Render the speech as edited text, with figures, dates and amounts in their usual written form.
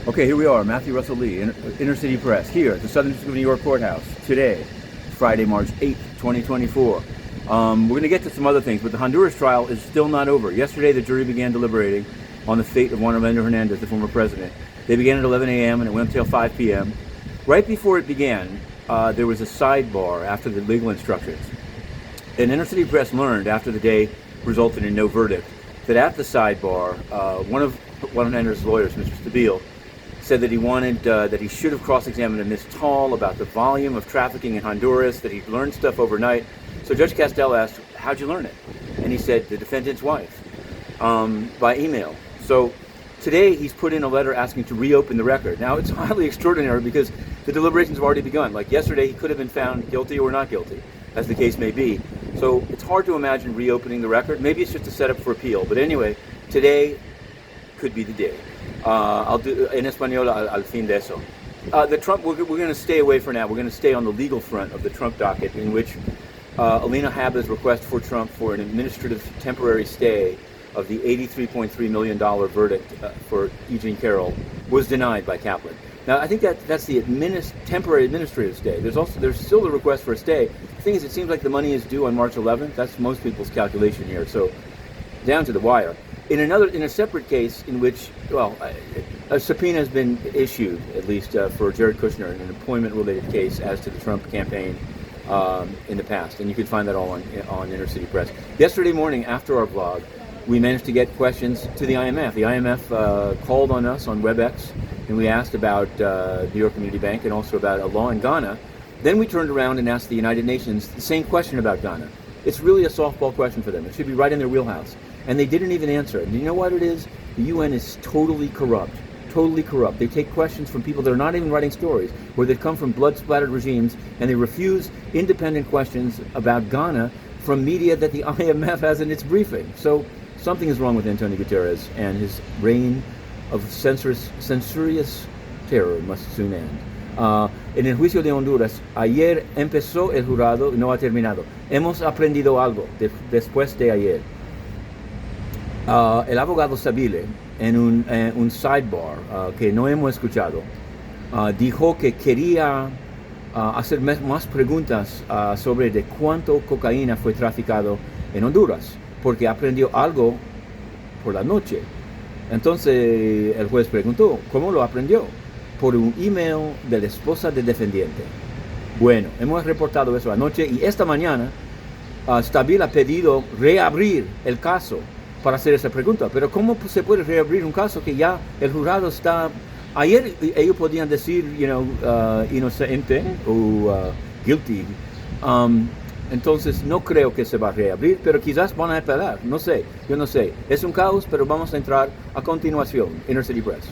Okay, here we are, Matthew Russell Lee, Inner City Press, here at the Southern District of New York Courthouse, today, Friday, March 8th, 2024. We're going to get to some other things, but the Honduras trial is still not over. Yesterday, the jury began deliberating on the fate of Juan Orlando Hernandez, the former president. They began at 11 a.m. and it went until 5 p.m. Right before it began, there was a sidebar after the legal instructions. And Inner City Press learned, after the day resulted in no verdict, that at the sidebar, one of Juan Hernandez's lawyers, Mr. Stabile, said that he wanted, that he should have cross-examined Ms. Tall about the volume of trafficking in Honduras, that he'd learned stuff overnight. So Judge Castell asked, how'd you learn it? And he said, the defendant's wife, by email. So today he's put in a letter asking to reopen the record. Now it's highly extraordinary because the deliberations have already begun. Like yesterday, he could have been found guilty or not guilty, as the case may be. So it's hard to imagine reopening the record. Maybe it's just a setup for appeal. But anyway, today could be the day. I'll do en español al fin de eso. The Trump, we're going to stay away for now. We're going to stay on the legal front of the Trump docket, in which Alina Habba's request for Trump for an administrative temporary stay of the $83.3 million verdict for Eugene Carroll was denied by Kaplan. Now, I think that's the temporary administrative stay. There's still a request for a stay. The thing is, it seems like the money is due on March 11th. That's most people's calculation here. So, down to the wire. In a separate case in which, well, a subpoena has been issued, at least for Jared Kushner, in an employment-related case as to the Trump campaign in the past, and you can find that all on Inner City Press. Yesterday morning, after our vlog, we managed to get questions to the IMF. The IMF called on us on WebEx, and we asked about New York Community Bank and also about a law in Ghana. Then we turned around and asked the United Nations the same question about Ghana. It's really a softball question for them. It should be right in their wheelhouse. And they didn't even answer. And you know what it is? The UN is totally corrupt. Totally corrupt. They take questions from people that are not even writing stories, where they come from blood-splattered regimes, and they refuse independent questions about Ghana from media that the IMF has in its briefing. So something is wrong with Antonio Guterres, and his reign of censorious terror must soon end. En el juicio de Honduras, ayer empezó el jurado y no ha terminado. Hemos aprendido algo después de ayer. El abogado Stabile, en un sidebar que no hemos escuchado, dijo que quería hacer más preguntas sobre de cuánto cocaína fue traficado en Honduras, porque aprendió algo por la noche. Entonces el juez preguntó, ¿cómo lo aprendió? Por un email de la esposa del defendiente. Bueno, hemos reportado eso anoche y esta mañana Stabile ha pedido reabrir el caso para hacer esa pregunta. Pero ¿cómo se puede reabrir un caso que ya el jurado está... Ayer ellos podían decir, inocente o guilty. Entonces no creo que se va a reabrir, pero quizás van a apelar. No sé, yo no sé. Es un caos, pero vamos a entrar a continuación. Inner City Press.